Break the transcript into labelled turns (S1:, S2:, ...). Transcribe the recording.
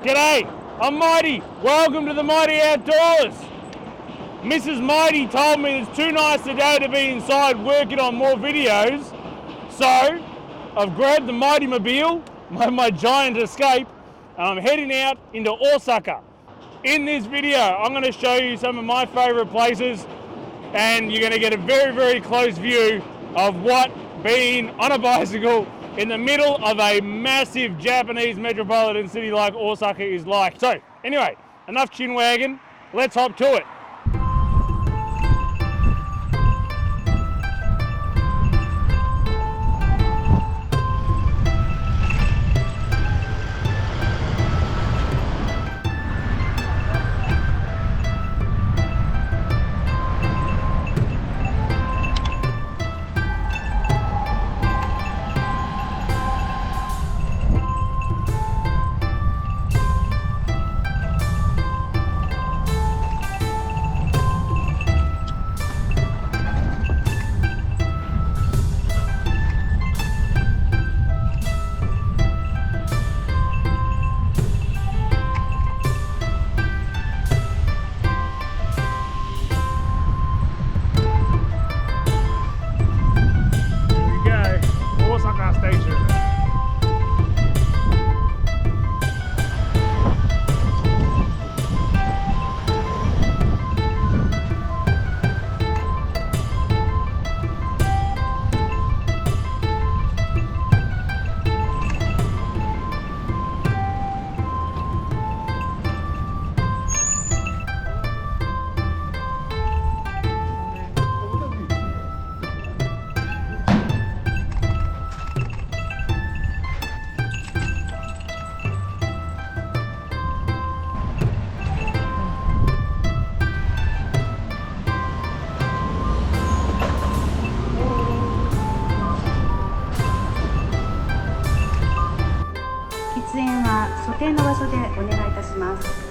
S1: G'day, I'm Mighty. Welcome to the Mighty Outdoors. Mrs. Mighty told me it's too nice today to be inside working on more videos. So, I've grabbed the Mighty Mobile, my giant escape, and I'm heading out into Osaka. In this video, I'm going to show you some of my favorite places, and you're going to get a very, very close view of what being on a bicycle in the middle of a massive Japanese metropolitan city like Osaka is like. So, anyway, enough chin wagging, let's hop to it. Osaka station.
S2: 喫煙は所定の場所でお願いいたします。